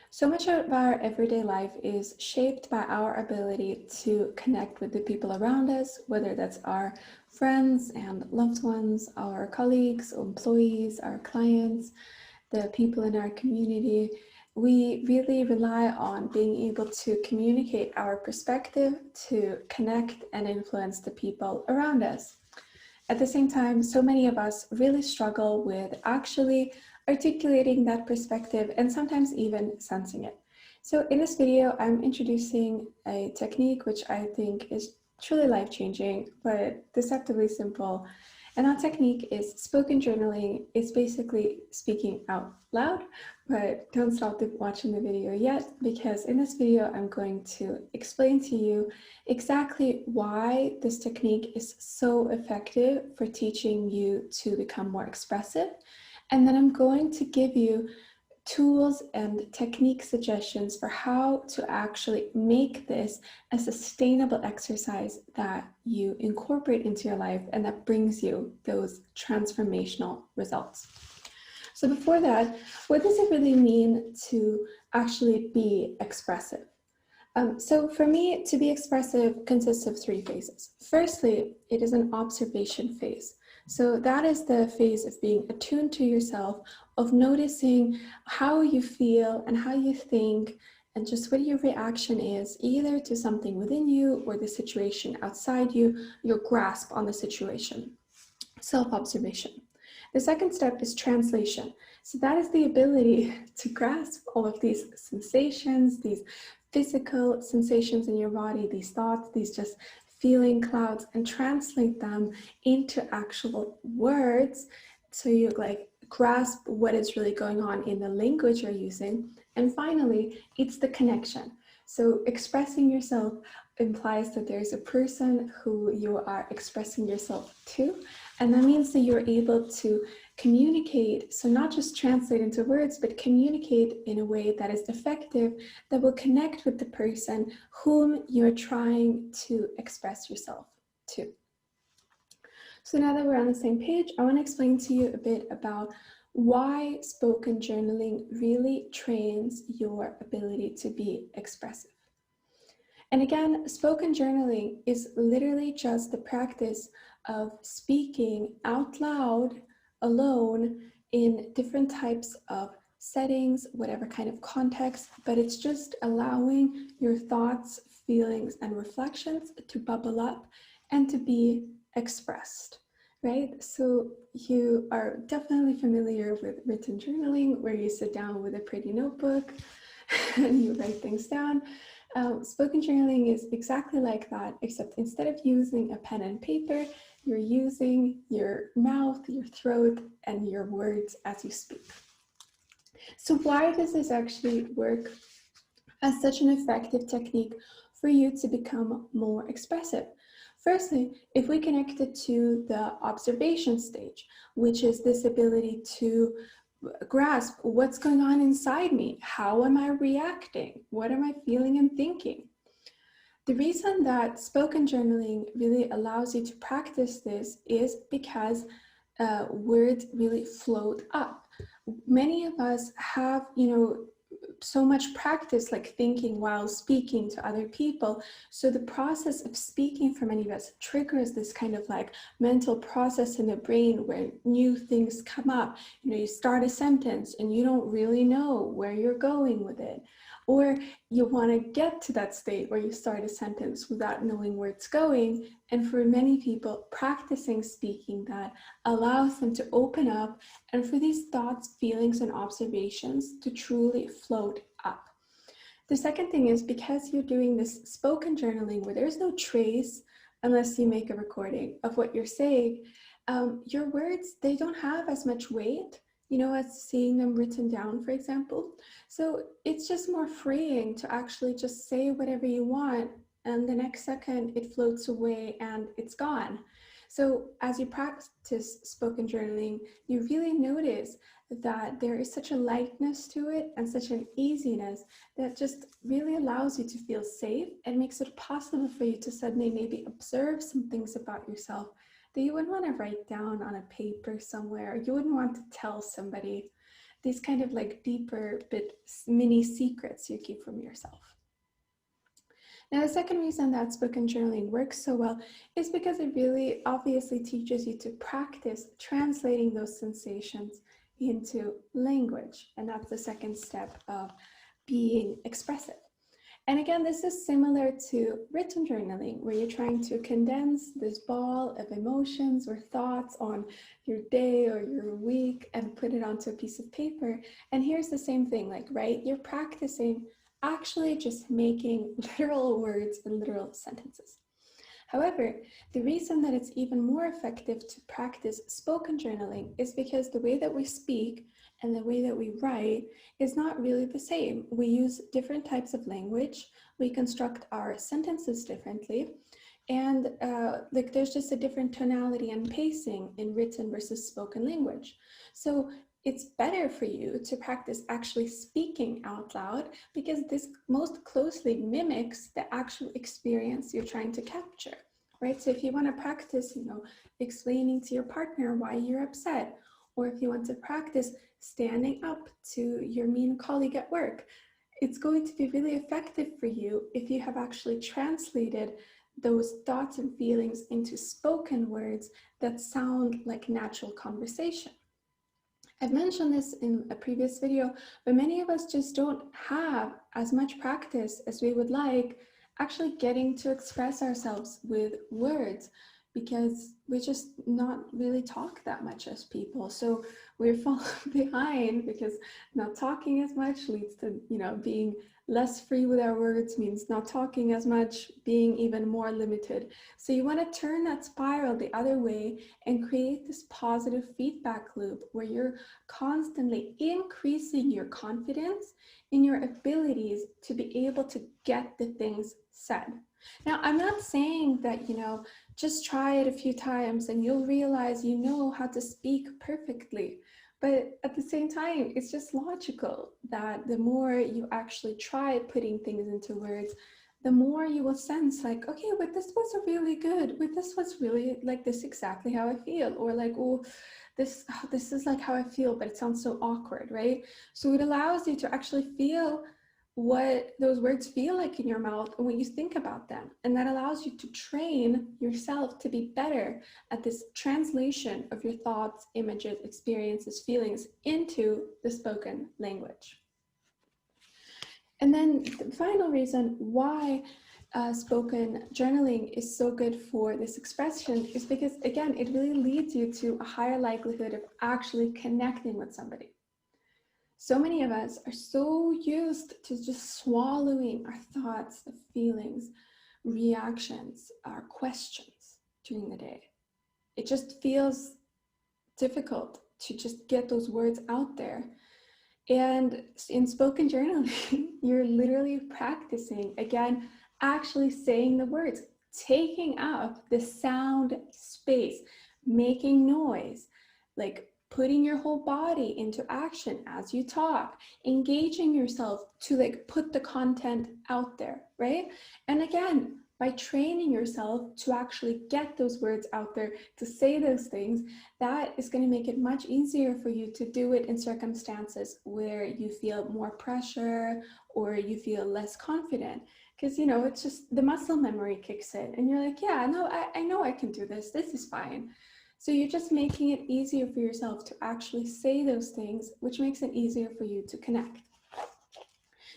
So much of our everyday life is shaped by our ability to connect with the people around us, whether that's our friends and loved ones, our colleagues, employees, our clients, the people in our community. We really rely on being able to communicate our perspective to connect and influence the people around us. At the same time, so many of us really struggle with actually articulating that perspective and sometimes even sensing it. So in this video, I'm introducing a technique which I think is truly life-changing, but deceptively simple. And that technique is spoken journaling. It's basically speaking out loud, but don't stop watching the video yet, because in this video, I'm going to explain to you exactly why this technique is so effective for teaching you to become more expressive. And then I'm going to give you tools and technique suggestions for how to actually make this a sustainable exercise that you incorporate into your life and that brings you those transformational results. So before that, what does it really mean to actually be expressive? So for me, to be expressive consists of three phases. Firstly, it is an observation phase. So that is the phase of being attuned to yourself, of noticing how you feel and how you think, and just what your reaction is, either to something within you or the situation outside you, your grasp on the situation. Self-observation. The second step is translation. So that is the ability to grasp all of these sensations, these physical sensations in your body, these thoughts, these just feeling clouds, and translate them into actual words. So you grasp what is really going on in the language you're using. And finally, it's the connection. So expressing yourself implies that there's a person who you are expressing yourself to. And that means that you're able to communicate, so not just translate into words, but communicate in a way that is effective, that will connect with the person whom you're trying to express yourself to. So now that we're on the same page, I want to explain to you a bit about why spoken journaling really trains your ability to be expressive. And again, spoken journaling is literally just the practice of speaking out loud alone in different types of settings, whatever kind of context, but it's just allowing your thoughts, feelings, and reflections to bubble up and to be expressed, right? So you are definitely familiar with written journaling, where you sit down with a pretty notebook and you write things down. Spoken journaling is exactly like that, except instead of using a pen and paper, you're using your mouth, your throat, and your words as you speak. So why does this actually work as such an effective technique for you to become more expressive? Firstly, if we connect it to the observation stage, which is this ability to grasp what's going on inside me. How am I reacting? What am I feeling and thinking? The reason that spoken journaling really allows you to practice this is because words really float up. Many of us have, so much practice like thinking while speaking to other people. So the process of speaking for many of us triggers this kind of like mental process in the brain where new things come up. You start a sentence and you don't really know where you're going with it. Or you want to get to that state where you start a sentence without knowing where it's going. And for many people, practicing speaking that allows them to open up and for these thoughts, feelings, and observations to truly float up. The second thing is, because you're doing this spoken journaling where there's no trace, unless you make a recording of what you're saying, your words, they don't have as much weight, as seeing them written down, for example. So it's just more freeing to actually just say whatever you want, and the next second it floats away and it's gone. So as you practice spoken journaling, you really notice that there is such a lightness to it and such an easiness that just really allows you to feel safe and makes it possible for you to suddenly maybe observe some things about yourself that you wouldn't want to write down on a paper somewhere, or you wouldn't want to tell somebody. these kind of like deeper bit mini secrets you keep from yourself. Now, the second reason that spoken journaling works so well is because it really obviously teaches you to practice translating those sensations into language. And that's the second step of being expressive. And again, this is similar to written journaling, where you're trying to condense this ball of emotions or thoughts on your day or your week and put it onto a piece of paper. And here's the same thing, like, right? You're practicing actually just making literal words and literal sentences. However, the reason that it's even more effective to practice spoken journaling is because the way that we speak and the way that we write is not really the same. We use different types of language, we construct our sentences differently, and like there's just a different tonality and pacing in written versus spoken language. So it's better for you to practice actually speaking out loud, because this most closely mimics the actual experience you're trying to capture, right? So if you want to practice, explaining to your partner why you're upset, or if you want to practice standing up to your mean colleague at work, it's going to be really effective for you if you have actually translated those thoughts and feelings into spoken words that sound like natural conversation. I've mentioned this in a previous video, but many of us just don't have as much practice as we would like actually getting to express ourselves with words, because we just not really talk that much as people. So we're falling behind, because not talking as much leads to, being less free with our words, means not talking as much, being even more limited. So you want to turn that spiral the other way and create this positive feedback loop where you're constantly increasing your confidence in your abilities to be able to get the things said. Now, I'm not saying that, just try it a few times and you'll realize you know how to speak perfectly. But at the same time, it's just logical that the more you actually try putting things into words, the more you will sense like, okay, but this was really good. But this was really like this exactly how I feel. Or like, oh, this is like how I feel, but it sounds so awkward, right? So it allows you to actually feel what those words feel like in your mouth and what you think about them. And that allows you to train yourself to be better at this translation of your thoughts, images, experiences, feelings into the spoken language. And then the final reason why spoken journaling is so good for this expression is because, again, it really leads you to a higher likelihood of actually connecting with somebody. So many of us are so used to just swallowing our thoughts, the feelings, reactions, our questions during the day. It just feels difficult to just get those words out there. And in spoken journaling, you're literally practicing, again, actually saying the words, taking up the sound space, making noise, like putting your whole body into action as you talk, engaging yourself to like put the content out there, right? And again, by training yourself to actually get those words out there, to say those things, that is going to make it much easier for you to do it in circumstances where you feel more pressure or you feel less confident. Because, it's just the muscle memory kicks in and you're like, yeah, no, I know I can do this. This is fine. So you're just making it easier for yourself to actually say those things, which makes it easier for you to connect.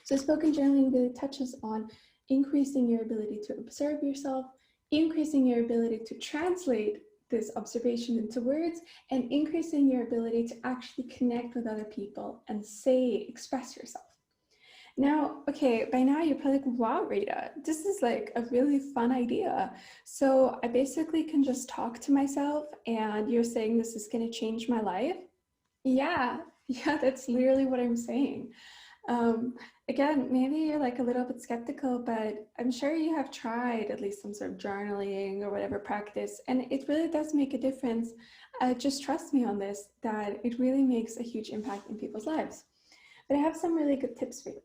So spoken journaling really touches on increasing your ability to observe yourself, increasing your ability to translate this observation into words, and increasing your ability to actually connect with other people and express yourself. Now, okay, by now you're probably like, wow, Rita, this is like a really fun idea. So I basically can just talk to myself and you're saying this is going to change my life? Yeah, that's literally what I'm saying. Again, maybe you're like a little bit skeptical, but I'm sure you have tried at least some sort of journaling or whatever practice, and it really does make a difference. Just trust me on this, that it really makes a huge impact in people's lives. But I have some really good tips for you.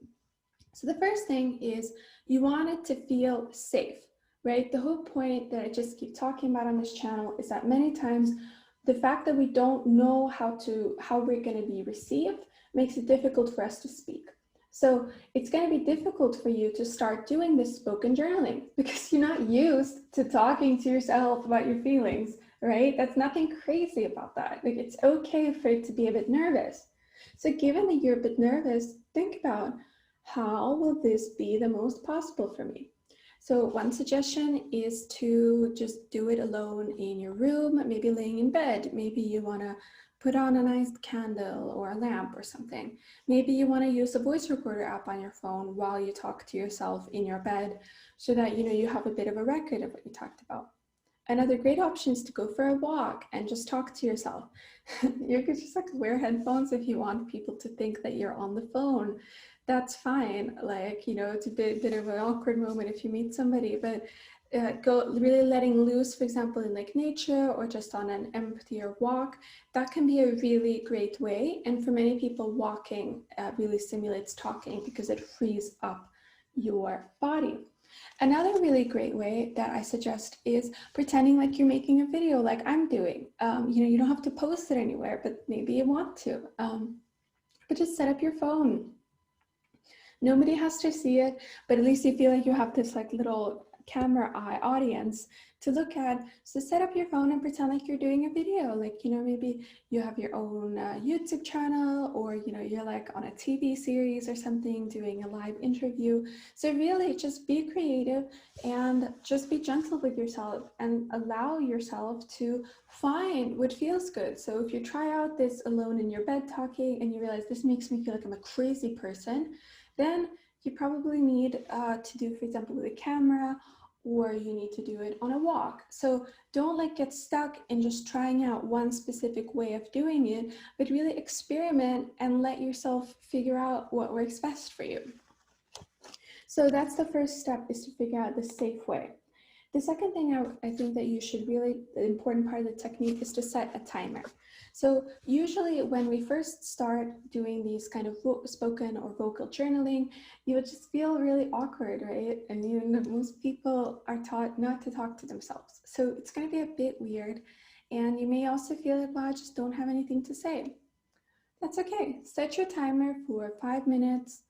So the first thing is you want it to feel safe, right? The whole point that I just keep talking about on this channel is that many times the fact that we don't know how we're going to be received makes it difficult for us to speak. So it's going to be difficult for you to start doing this spoken journaling because you're not used to talking to yourself about your feelings, right? That's nothing crazy about that. Like, it's okay for it to be a bit nervous. So given that you're a bit nervous, think about, how will this be the most possible for me? So one suggestion is to just do it alone in your room, maybe laying in bed. Maybe you want to put on a nice candle or a lamp or something. Maybe you want to use a voice recorder app on your phone while you talk to yourself in your bed, so that you have a bit of a record of what you talked about. Another great option is to go for a walk and just talk to yourself. You could just like wear headphones if you want people to think that you're on the phone. That's fine. Like, it's a bit of an awkward moment if you meet somebody, but go really letting loose, for example, in like nature or just on an emptier walk, that can be a really great way. And for many people, walking really simulates talking because it frees up your body. Another really great way that I suggest is pretending like you're making a video like I'm doing. You don't have to post it anywhere, but maybe you want to. But just set up your phone. Nobody has to see it, but at least you feel like you have this like little camera eye audience to look at. So set up your phone and pretend like you're doing a video. Like, maybe you have your own YouTube channel, or, you're like on a TV series or something doing a live interview. So really just be creative and just be gentle with yourself and allow yourself to find what feels good. So if you try out this alone in your bed talking and you realize this makes me feel like I'm a crazy person, then you probably need to do, for example, with a camera, or you need to do it on a walk. So don't like get stuck in just trying out one specific way of doing it, but really experiment and let yourself figure out what works best for you. So that's the first step, is to figure out the safe way. The second thing I think that you should really, the important part of the technique is to set a timer. So usually when we first start doing these kind of spoken or vocal journaling, you would just feel really awkward, right? And most people are taught not to talk to themselves. So it's going to be a bit weird. And you may also feel like, well, I just don't have anything to say. That's okay. Set your timer for 5 minutes.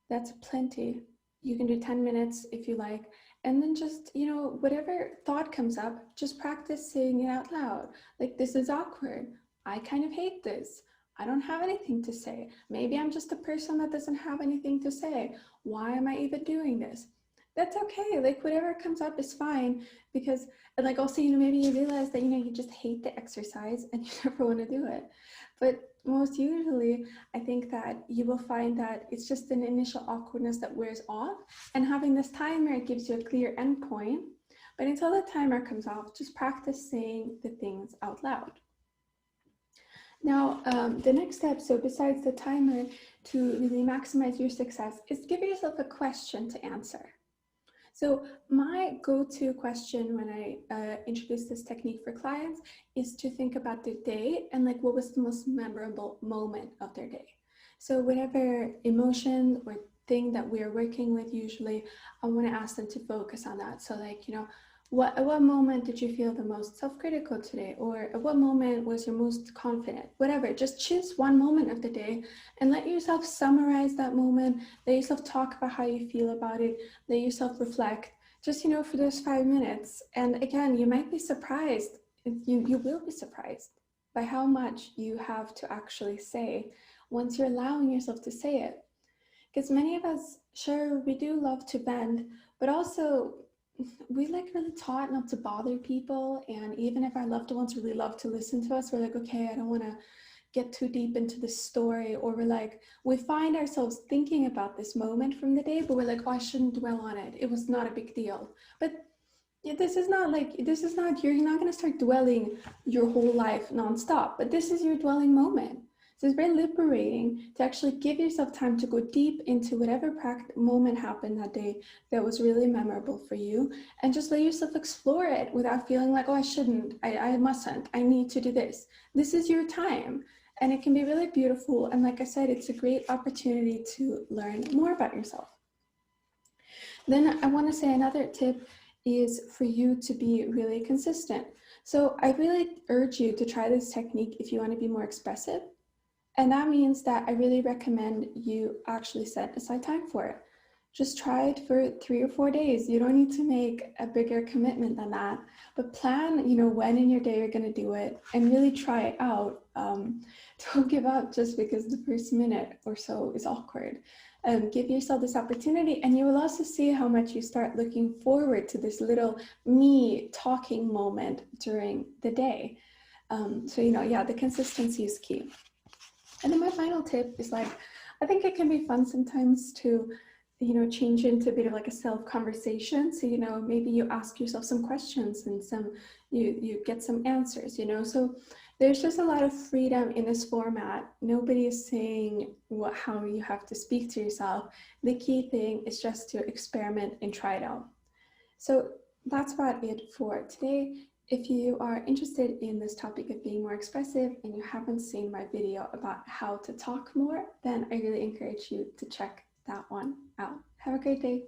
That's plenty. You can do 10 minutes if you like. And then just, whatever thought comes up, just practice saying it out loud. Like, this is awkward. I kind of hate this. I don't have anything to say. Maybe I'm just a person that doesn't have anything to say. Why am I even doing this? That's okay. Like, whatever comes up is fine, because, and like, also, maybe you realize that, you just hate the exercise and you never want to do it. But most usually, I think that you will find that it's just an initial awkwardness that wears off, and having this timer gives you a clear endpoint. But until the timer comes off, just practice saying the things out loud. Now, the next step, so besides the timer, to really maximize your success, is give yourself a question to answer. So my go-to question when I introduce this technique for clients is to think about their day and like, what was the most memorable moment of their day. So whatever emotion or thing that we're working with, usually I want to ask them to focus on that. So like, at what moment did you feel the most self-critical today? Or at what moment was your most confident? Whatever, just choose one moment of the day and let yourself summarize that moment. Let yourself talk about how you feel about it. Let yourself reflect, just, for those 5 minutes. And again, you might be surprised. You will be surprised by how much you have to actually say once you're allowing yourself to say it. Because many of us, sure, we do love to vent, but also we like really taught not to bother people. And even if our loved ones really love to listen to us, we're like, okay, I don't want to get too deep into this story. Or we find ourselves thinking about this moment from the day, but we're like, oh, I shouldn't dwell on it. It was not a big deal. But this is not, you're not going to start dwelling your whole life nonstop, but this is your dwelling moment. So it's very liberating to actually give yourself time to go deep into whatever moment happened that day that was really memorable for you, and just let yourself explore it without feeling like, oh, I shouldn't, I mustn't, I need to do this. This is your time, and it can be really beautiful. And like I said, it's a great opportunity to learn more about yourself. Then I want to say another tip is for you to be really consistent. So I really urge you to try this technique if you want to be more expressive. And that means that I really recommend you actually set aside time for it. Just try it for 3 or 4 days. You don't need to make a bigger commitment than that, but plan, when in your day you're going to do it and really try it out. Don't give up just because the first minute or so is awkward. Give yourself this opportunity, and you will also see how much you start looking forward to this little me talking moment during the day. So, yeah, the consistency is key. And then my final tip is like, I think it can be fun sometimes to, change into a bit of like a self conversation. So, maybe you ask yourself some questions and you get some answers, So there's just a lot of freedom in this format. Nobody is saying how you have to speak to yourself. The key thing is just to experiment and try it out. So that's about it for today. If you are interested in this topic of being more expressive and you haven't seen my video about how to talk more, then I really encourage you to check that one out. Have a great day.